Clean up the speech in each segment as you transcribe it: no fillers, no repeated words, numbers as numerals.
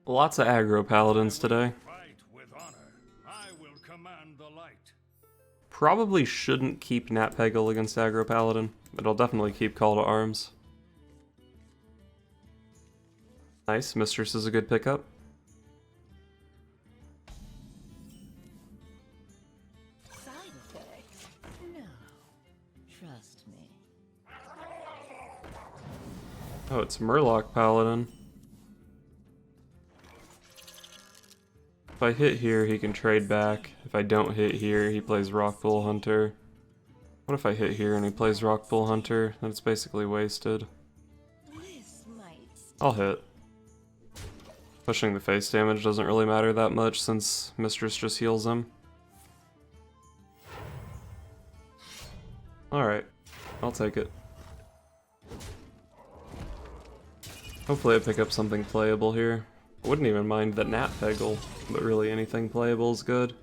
Lots of aggro paladins today. Fight with honor. I will command the light. Probably shouldn't keep Nat Peggle against aggro paladin, but I'll definitely keep Call to Arms. Nice, Mistress is a good pickup. Side effects? No. Trust me. Oh, it's Murloc Paladin. If I hit here, he can trade back. If I don't hit here, he plays Rockbull Hunter. What if I hit here and he plays Rockbull Hunter? Then it's basically wasted. This might I'll hit. Pushing the face damage doesn't really matter that much since Mistress just heals him. Alright, I'll take it. Hopefully I pick up something playable here. I wouldn't even mind the Nat Peggle, but really anything playable is good.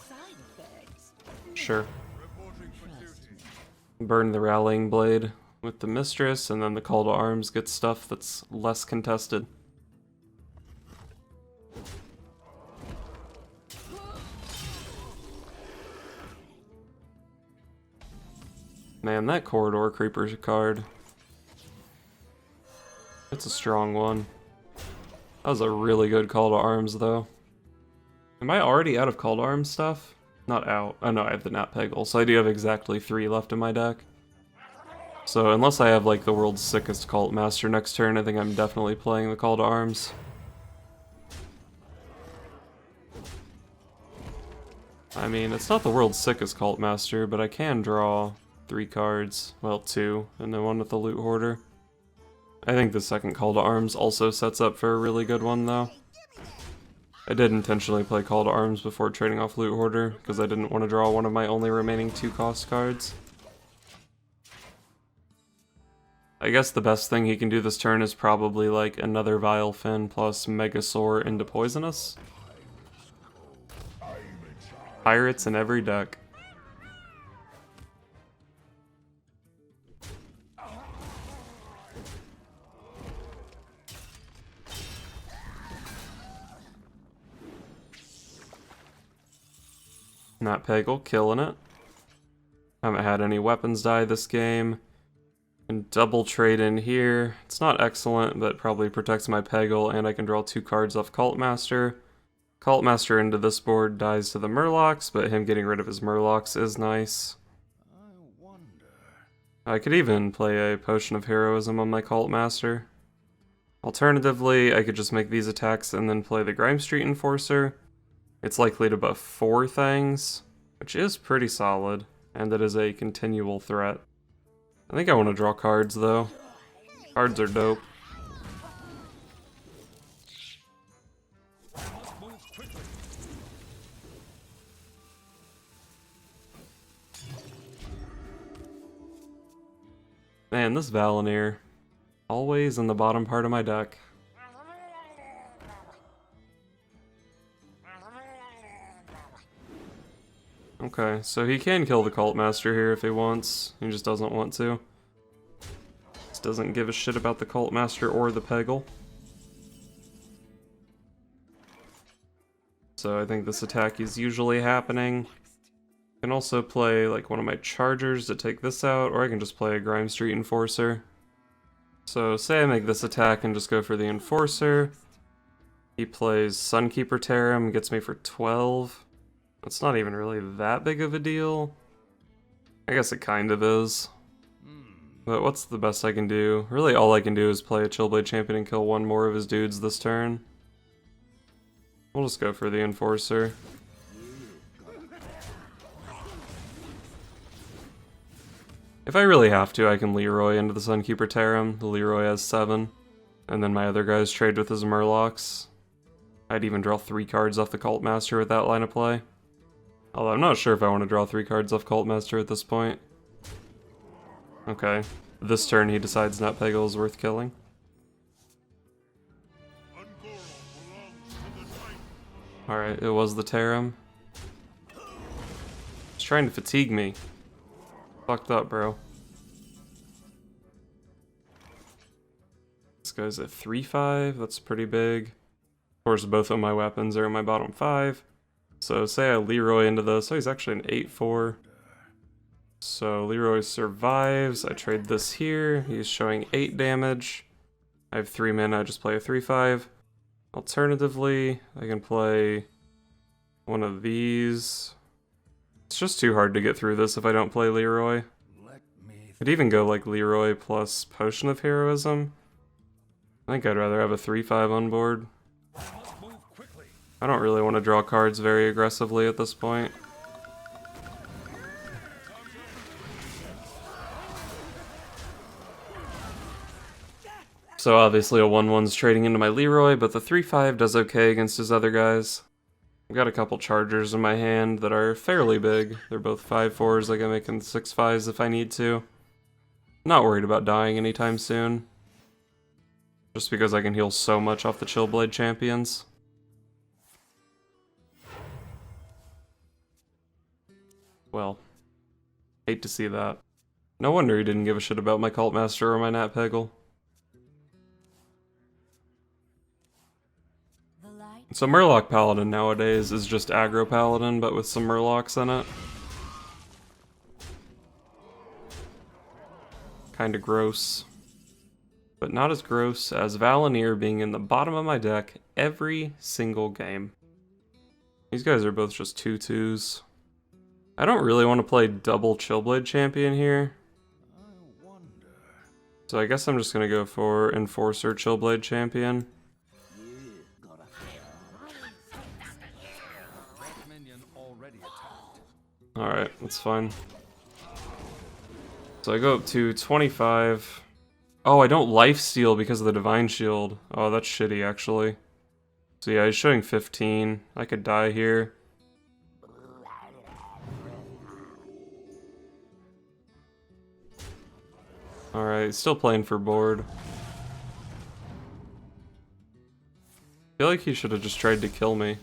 side effects. Sure. Reporting for duty. Burn the Rallying Blade with the Mistress, and then the Call to Arms gets stuff that's less contested. Man, that Corridor Creeper card. It's a strong one. That was a really good Call to Arms, though. Am I already out of Call to Arms stuff? Not out. Oh no, I have the Nat Peggle, so I do have exactly 3 left in my deck. So unless I have like the world's sickest Cult Master next turn, I think I'm definitely playing the Call to Arms. I mean, it's not the world's sickest Cult Master, but I can draw 3 cards. Well, 2, and then 1 with the Loot Hoarder. I think the second Call to Arms also sets up for a really good one, though. I did intentionally play Call to Arms before trading off Loot Hoarder, because I didn't want to draw one of my only remaining 2-cost cards. I guess the best thing he can do this turn is probably like another Vile Fin plus Megasaur into Poisonous. Pirates in every deck. Nat Peggle, killing it. Haven't had any weapons die this game. And double trade in here. It's not excellent, but probably protects my Peggle, and I can draw 2 cards off Cult Master. Cult Master into this board dies to the Murlocs, but him getting rid of his Murlocs is nice. I wonder. I could even play a Potion of Heroism on my Cult Master. Alternatively, I could just make these attacks and then play the Grime Street Enforcer. It's likely to buff 4 things, which is pretty solid, and it is a continual threat. I think I want to draw cards, though. Cards are dope. Move quickly. Man, this Val'anyr, always in the bottom part of my deck. Okay, so he can kill the Cult Master here if he wants. He just doesn't want to. Just doesn't give a shit about the Cult Master or the Peggle. So I think this attack is usually happening. I can also play like one of my Chargers to take this out, or I can just play a Grime Street Enforcer. So say I make this attack and just go for the Enforcer. He plays Sunkeeper Tarim, gets me for 12. It's not even really that big of a deal. I guess it kind of is. But what's the best I can do? Really all I can do is play a Chillblade Champion and kill 1 more of his dudes this turn. We'll just go for the Enforcer. If I really have to, I can Leeroy into the Sunkeeper Tarim. The Leeroy has 7. And then my other guys trade with his Murlocs. I'd even draw 3 cards off the Cult Master with that line of play. Although I'm not sure if I want to draw 3 cards off Cult Master at this point. Okay. This turn he decides Nat Peggle is worth killing. Alright, it was the Tarim. He's trying to fatigue me. Fucked up, bro. This guy's a 3/5, that's pretty big. Of course, both of my weapons are in my bottom 5. So say I Leeroy into this. Oh, he's actually an 8/4. So Leeroy survives. I trade this here. He's showing 8 damage. I have 3 mana, I just play a 3/5. Alternatively, I can play one of these. It's just too hard to get through this if I don't play Leeroy. I'd even go like Leeroy plus Potion of Heroism. I think I'd rather have a 3/5 on board. I don't really want to draw cards very aggressively at this point. So obviously a 1/1's trading into my Leeroy, but the 3/5 does okay against his other guys. I've got a couple chargers in my hand that are fairly big. They're both 5/4s, I can make them 6/5s if I need to. Not worried about dying anytime soon. Just because I can heal so much off the Chillblade champions. Well, hate to see that. No wonder he didn't give a shit about my Cult Master or my Nat Peggle. So Murloc Paladin nowadays is just aggro Paladin, but with some Murlocs in it. Kinda gross. But not as gross as Val'anyr being in the bottom of my deck every single game. These guys are both just 2/2s. I don't really want to play double Chillblade champion here. So I guess I'm just gonna go for Enforcer Chillblade champion. Alright, that's fine. So I go up to 25. Oh, I don't lifesteal because of the Divine Shield. Oh, that's shitty, actually. So yeah, he's showing 15. I could die here. Alright, still playing for board. I feel like he should have just tried to kill me.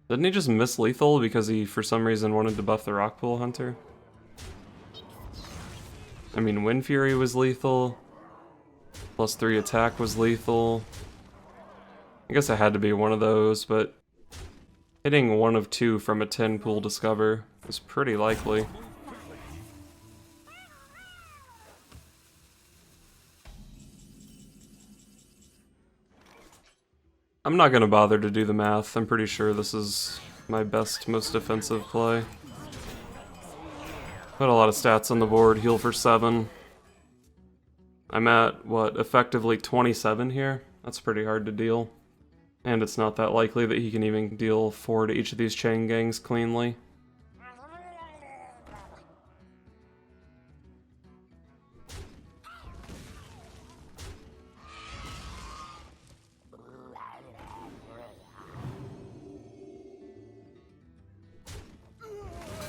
Didn't he just miss lethal because he, for some reason, wanted to buff the Rockpool Hunter? I mean, Wind Fury was lethal. +3 attack was lethal. I guess it had to be one of those, but hitting 1 of 2 from a 10 pool Discover is pretty likely. I'm not gonna bother to do the math. I'm pretty sure this is my best, most defensive play. Put a lot of stats on the board, heal for 7. I'm at, what, effectively 27 here? That's pretty hard to deal. And it's not that likely that he can even deal 4 to each of these chain gangs cleanly.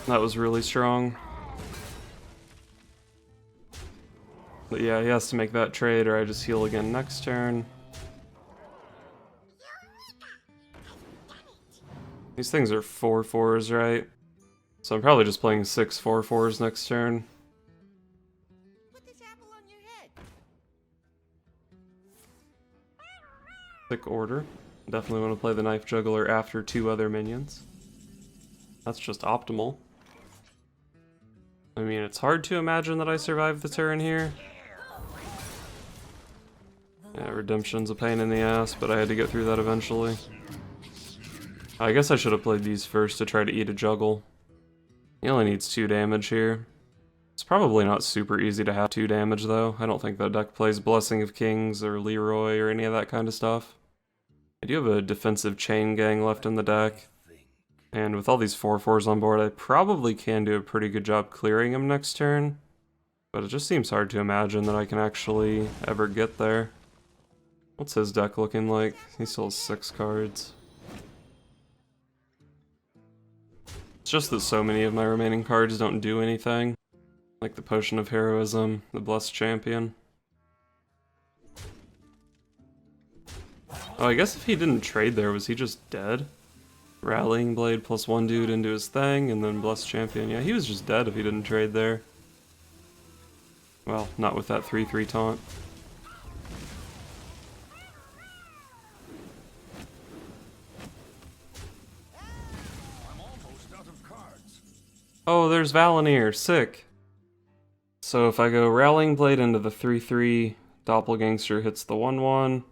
That was really strong. But yeah, he has to make that trade or I just heal again next turn. These things are 4/4s, right? So I'm probably just playing 6 4/4s next turn. Put this apple on your head. Sick order. Definitely want to play the Knife Juggler after 2 other minions. That's just optimal. I mean, it's hard to imagine that I survive the turn here. Yeah, Redemption's a pain in the ass, but I had to get through that eventually. I guess I should have played these first to try to eat a juggle. He only needs 2 damage here. It's probably not super easy to have 2 damage though. I don't think that deck plays Blessing of Kings or Leeroy or any of that kind of stuff. I do have a defensive chain gang left in the deck. And with all these 4/4s on board, I probably can do a pretty good job clearing him next turn. But it just seems hard to imagine that I can actually ever get there. What's his deck looking like? He still has 6 cards. It's just that so many of my remaining cards don't do anything. Like the Potion of Heroism, the Blessed Champion. Oh, I guess if he didn't trade there, was he just dead? Rallying Blade plus 1 dude into his thing, and then Blessed Champion. Yeah, he was just dead if he didn't trade there. Well, not with that 3/3 taunt. Oh, there's Val'anyr, sick. So if I go Rallying Blade into the 3/3, Doppelgangster hits the 1/1.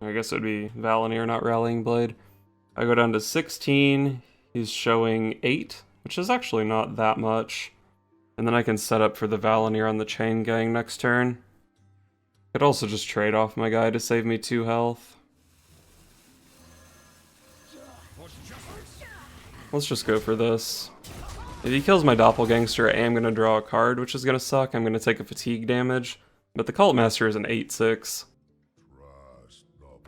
I guess it would be Val'anyr, not Rallying Blade. I go down to 16, he's showing 8, which is actually not that much. And then I can set up for the Val'anyr on the Chain Gang next turn. Could also just trade off my guy to save me 2 health. Let's just go for this. If he kills my Doppelgangster, I am going to draw a card, which is going to suck. I'm going to take a fatigue damage. But the Cult Master is an 8/6. Trust the pirate's code.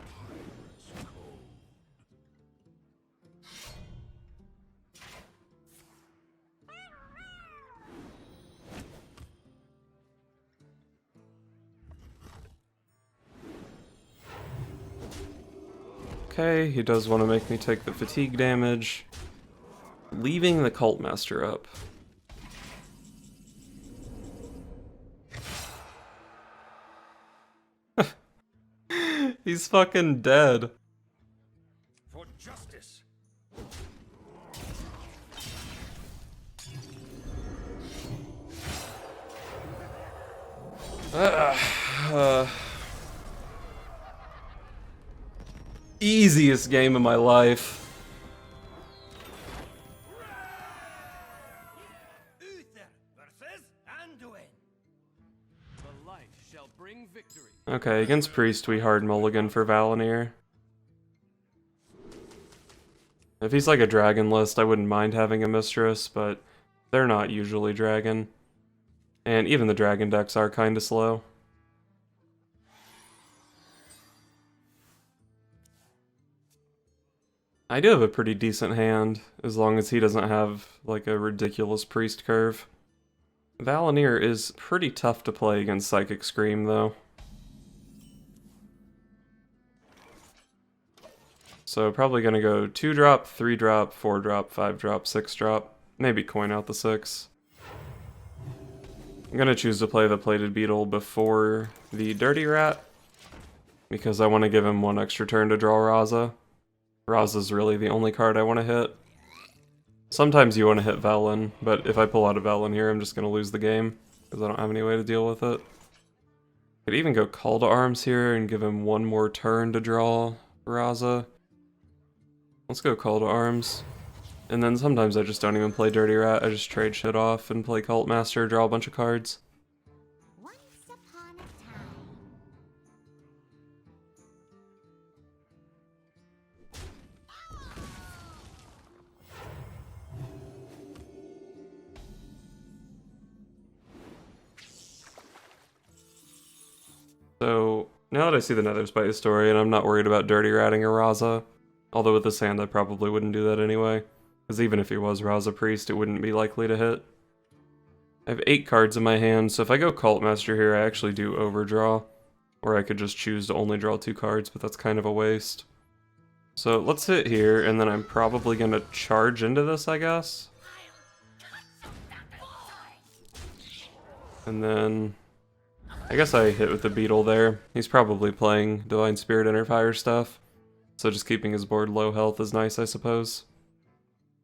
Okay, he does want to make me take the fatigue damage. Leaving the Cult Master up. He's fucking dead. For justice. Easiest game of my life. Uther versus Anduin. The light shall bring victory. Okay, against Priest we hard mulligan for Val'anyr. If he's like a dragon list, I wouldn't mind having a Mistress, but they're not usually dragon. And even the dragon decks are kinda slow. I do have a pretty decent hand, as long as he doesn't have like a ridiculous Priest curve. Val'anyr is pretty tough to play against Psychic Scream though. So probably gonna go 2-drop, 3-drop, 4-drop, 5-drop, 6-drop, maybe coin out the 6. I'm gonna choose to play the Plated Beetle before the Dirty Rat, because I want to give him 1 extra turn to draw Raza. Raza's really the only card I want to hit. Sometimes you want to hit Velen, but if I pull out a Velen here, I'm just gonna lose the game, because I don't have any way to deal with it. Could even go Call to Arms here and give him 1 more turn to draw Raza. Let's go Call to Arms. And then sometimes I just don't even play Dirty Rat, I just trade shit off and play Cult Master, draw a bunch of cards. Once upon a time. So, now that I see the Netherspite Historian, I'm not worried about Dirty Ratting or Raza. Although with this hand I probably wouldn't do that anyway. Because even if he was Raza Priest, it wouldn't be likely to hit. I have 8 cards in my hand, so if I go Cult Master here, I actually do overdraw. Or I could just choose to only draw 2 cards, but that's kind of a waste. So let's hit here, and then I'm probably going to charge into this, I guess. And then I guess I hit with the Beetle there. He's probably playing Divine Spirit Inner Fire stuff. So just keeping his board low health is nice, I suppose.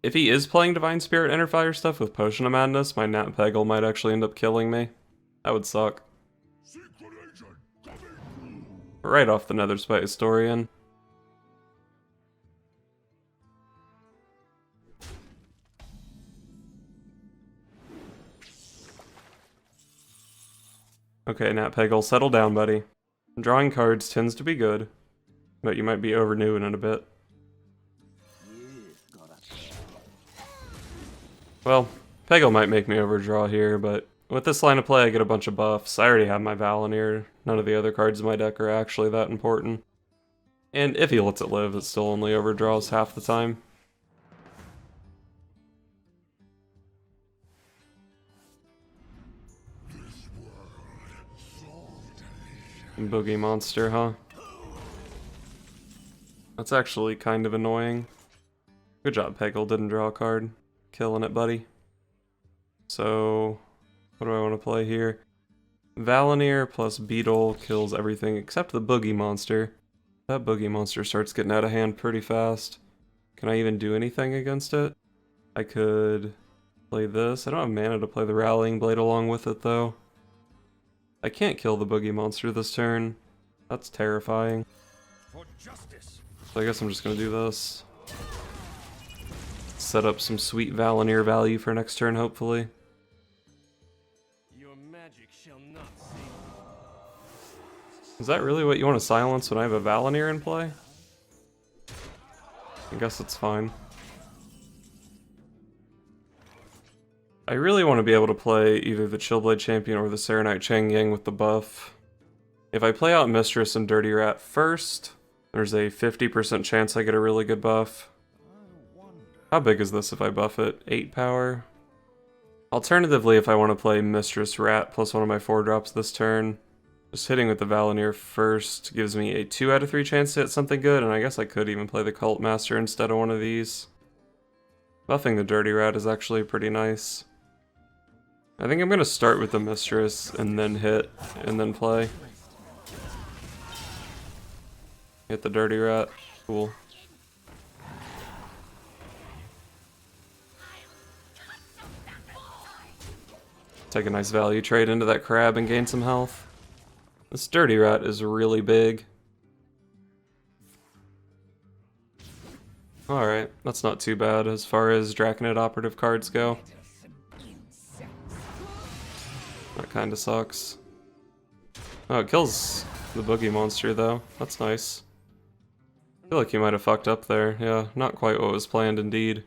If he is playing Divine Spirit Inner Fire stuff with Potion of Madness, my Nat Peggle might actually end up killing me. That would suck. Right off the Netherspite Historian. Okay, Nat Peggle, settle down, buddy. Drawing cards tends to be good, but you might be overnewing it a bit. Well, Peggle might make me overdraw here, but with this line of play I get a bunch of buffs. I already have my Val'anyr. None of the other cards in my deck are actually that important. And if he lets it live, it still only overdraws half the time. Boogie Monster, huh? That's actually kind of annoying. Good job, Peggle. Didn't draw a card. Killing it, buddy. So, what do I want to play here? Val'anyr plus Beetle kills everything except the Boogie Monster. That Boogie Monster starts getting out of hand pretty fast. Can I even do anything against it? I could Play this. I don't have mana to play the Rallying Blade along with it, though. I can't kill the Boogie Monster this turn. That's terrifying. For justice. So I guess I'm just gonna do this. Set up some sweet Val'anyr value for next turn, hopefully. Your magic shall not save you. Is that really what you want to silence when I have a Val'anyr in play? I guess it's fine. I really want to be able to play either the Chillblade Champion or the Serenite Changyang with the buff. If I play out Mistress and Dirty Rat first, there's a 50% chance I get a really good buff. How big is this if I buff it? 8 power? Alternatively, if I want to play Mistress Rat plus one of my 4-drops this turn, just hitting with the Val'anyr first gives me a 2 out of 3 chance to hit something good, and I guess I could even play the Cult Master instead of one of these. Buffing the Dirty Rat is actually pretty nice. I think I'm going to start with the Mistress and then hit and then play. Hit the Dirty Rat. Cool. Take a nice value trade into that crab and gain some health. This Dirty Rat is really big. Alright, that's not too bad as far as Draconid operative cards go. That kinda sucks. Oh, it kills the Boogie Monster though. That's nice. I feel like you might have fucked up there. Yeah, not quite what was planned indeed.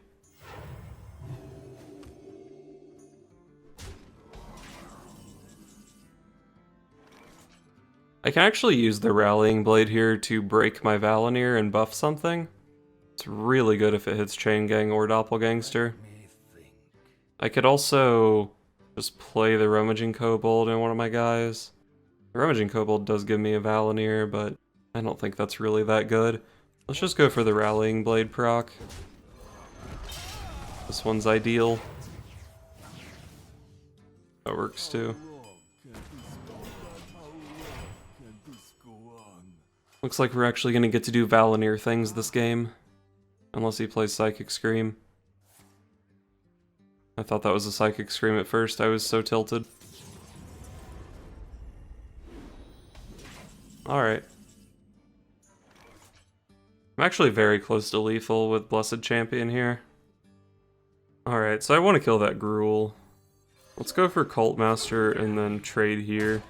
I can actually use the Rallying Blade here to break my Val'anyr and buff something. It's really good if it hits Chain Gang or Doppelgangster. I could also just play the Rummaging Kobold in one of my guys. The Rummaging Kobold does give me a Val'anyr, but I don't think that's really that good. Let's just go for the Rallying Blade proc. This one's ideal. That works too. Looks like we're actually going to get to do Val'anyr things this game. Unless he plays Psychic Scream. I thought that was a Psychic Scream at first, I was so tilted. Alright. I'm actually very close to lethal with Blessed Champion here. Alright, so I want to kill that Gruul. Let's go for Cult Master and then trade here.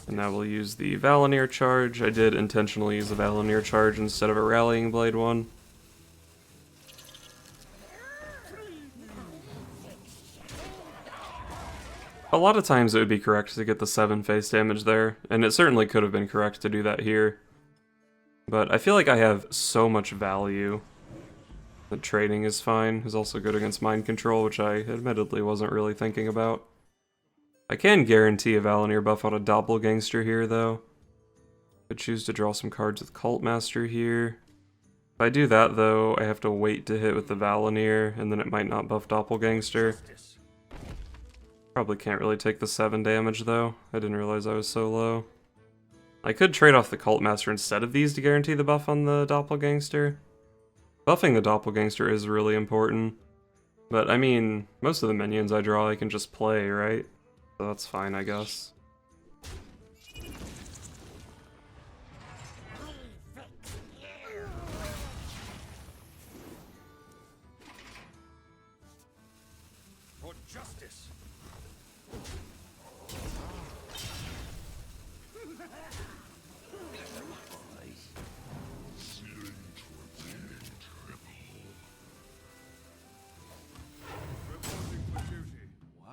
And now we'll use the Val'anyr charge. I did intentionally use the Val'anyr charge instead of a Rallying Blade one. A lot of times it would be correct to get the 7 face damage there, and it certainly could have been correct to do that here. But I feel like I have so much value. The trading is fine. Is also good against mind control, which I admittedly wasn't really thinking about. I can guarantee a Val'anyr buff on a Doppelgangster here, though. Could choose to draw some cards with Cult Master here. If I do that, though, I have to wait to hit with the Val'anyr, and then it might not buff Doppelgangster. Probably can't really take the 7 damage, though. I didn't realize I was so low. I could trade off the Cult Master instead of these to guarantee the buff on the Doppelgangster. Buffing the Doppelgangster is really important. But, I mean, most of the minions I draw I can just play, right? So that's fine, I guess. For justice.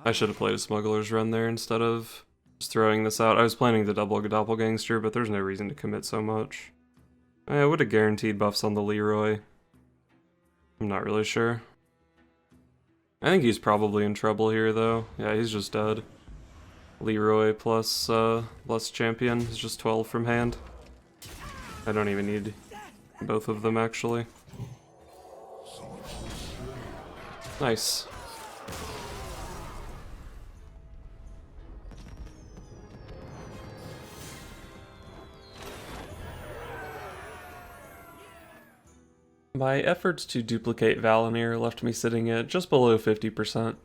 I should have played a Smuggler's Run there instead of just throwing this out. I was planning to double a Doppelgangster, but there's no reason to commit so much. I would have guaranteed buffs on the Leeroy. I'm not really sure. I think he's probably in trouble here, though. Yeah, he's just dead. Leeroy plus Blessed Champion is just 12 from hand. I don't even need both of them, actually. Nice. My efforts to duplicate Val'anyr left me sitting at just below 50%,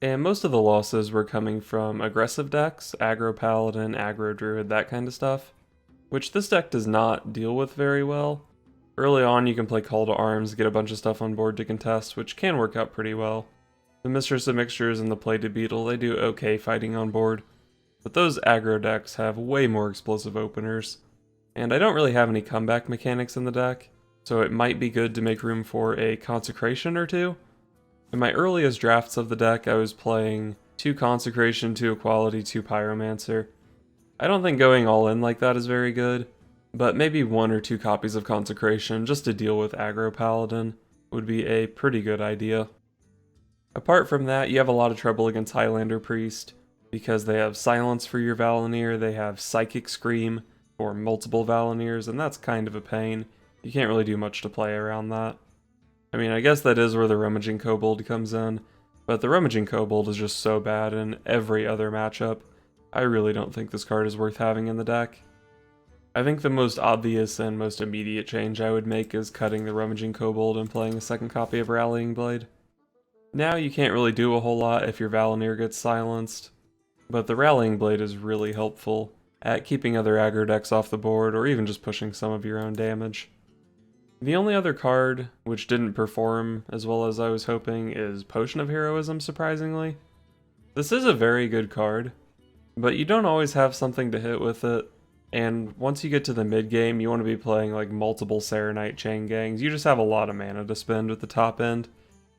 and most of the losses were coming from aggressive decks, aggro paladin, aggro druid, that kind of stuff, which this deck does not deal with very well. Early on you can play Call to Arms, get a bunch of stuff on board to contest, which can work out pretty well. The Mistress of Mixtures and the Plated Beetle, they do okay fighting on board, but those aggro decks have way more explosive openers, and I don't really have any comeback mechanics in the deck, so it might be good to make room for a Consecration or two. In my earliest drafts of the deck, I was playing 2 Consecration, 2 Equality, 2 Pyromancer. I don't think going all in like that is very good, but maybe 1 or 2 copies of Consecration just to deal with aggro Paladin would be a pretty good idea. Apart from that, you have a lot of trouble against Highlander Priest, because they have Silence for your Val'anyr, they have Psychic Scream for multiple Val'anyrs, and that's kind of a pain. You can't really do much to play around that. I mean, I guess that is where the Rummaging Kobold comes in, but the Rummaging Kobold is just so bad in every other matchup. I really don't think this card is worth having in the deck. I think the most obvious and most immediate change I would make is cutting the Rummaging Kobold and playing a second copy of Rallying Blade. Now you can't really do a whole lot if your Val'anyr gets silenced, but the Rallying Blade is really helpful at keeping other aggro decks off the board or even just pushing some of your own damage. The only other card which didn't perform as well as I was hoping is Potion of Heroism, surprisingly. This is a very good card, but you don't always have something to hit with it, and once you get to the mid game you want to be playing like multiple Serenite chain gangs. You just have a lot of mana to spend at the top end.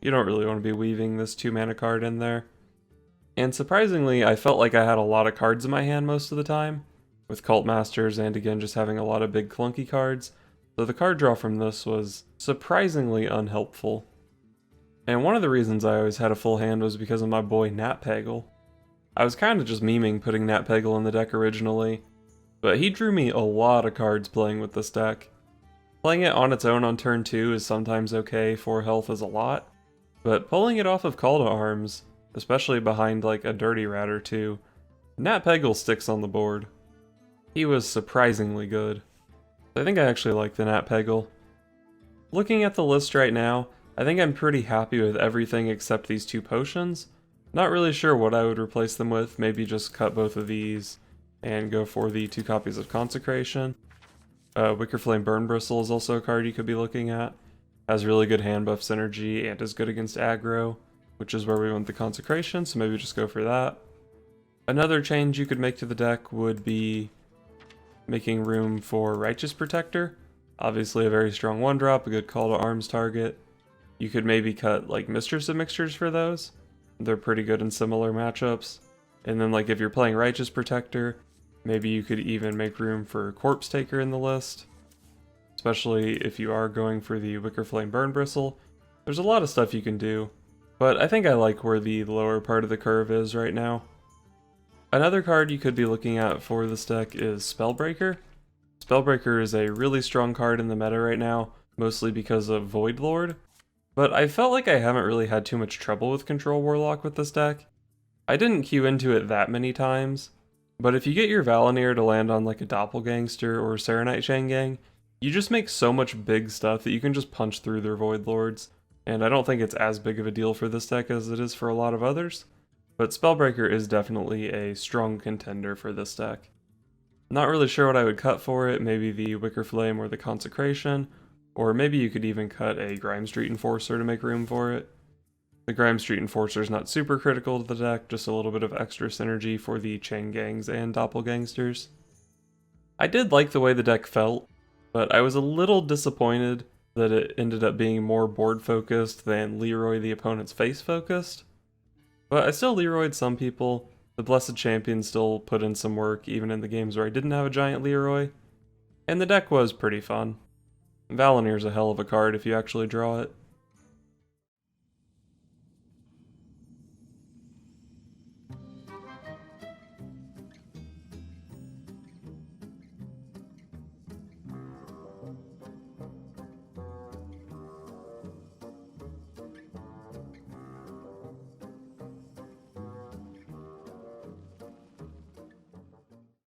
You don't really want to be weaving this 2 mana card in there. And surprisingly, I felt like I had a lot of cards in my hand most of the time, with Cult Masters and again just having a lot of big clunky cards. So the card draw from this was surprisingly unhelpful. And one of the reasons I always had a full hand was because of my boy Nat Peggle. I was kind of just memeing putting Nat Peggle in the deck originally, but he drew me a lot of cards playing with this deck. Playing it on its own on turn 2 is sometimes okay, 4 health is a lot, but pulling it off of Call to Arms, especially behind like a Dirty Rat or 2, Nat Peggle sticks on the board. He was surprisingly good. I think I actually like the Nat Peggle. Looking at the list right now, I think I'm pretty happy with everything except these 2 potions. Not really sure what I would replace them with, maybe just cut both of these and go for the 2 copies of Consecration. Wickerflame Burn Bristle is also a card you could be looking at. Has really good hand buff synergy and is good against aggro, which is where we want the Consecration, so maybe just go for that. Another change you could make to the deck would be making room for Righteous Protector. Obviously a very strong 1-drop, a good Call to Arms target. You could maybe cut like Mistress of Mixtures for those. They're pretty good in similar matchups. And then like if you're playing Righteous Protector, maybe you could even make room for Corpse Taker in the list. Especially if you are going for the Wickerflame Burn Bristle. There's a lot of stuff you can do, but I think I like where the lower part of the curve is right now. Another card you could be looking at for this deck is Spellbreaker. Spellbreaker is a really strong card in the meta right now, mostly because of Void Lord, but I felt like I haven't really had too much trouble with Control Warlock with this deck. I didn't queue into it that many times, but if you get your Val'anyr to land on like a Doppelgangster or Serenite Chain Gang, you just make so much big stuff that you can just punch through their Void Lords, and I don't think it's as big of a deal for this deck as it is for a lot of others. But Spellbreaker is definitely a strong contender for this deck. Not really sure what I would cut for it, maybe the Wickerflame or the Consecration, or maybe you could even cut a Grime Street Enforcer to make room for it. The Grime Street Enforcer is not super critical to the deck, just a little bit of extra synergy for the Chain Gangs and Doppelgangsters. I did like the way the deck felt, but I was a little disappointed that it ended up being more board focused than Leeroy the opponent's face focused. But I still Leeroyed some people. The Blessed Champion still put in some work even in the games where I didn't have a giant Leeroy. And the deck was pretty fun. Val'anyr's a hell of a card if you actually draw it.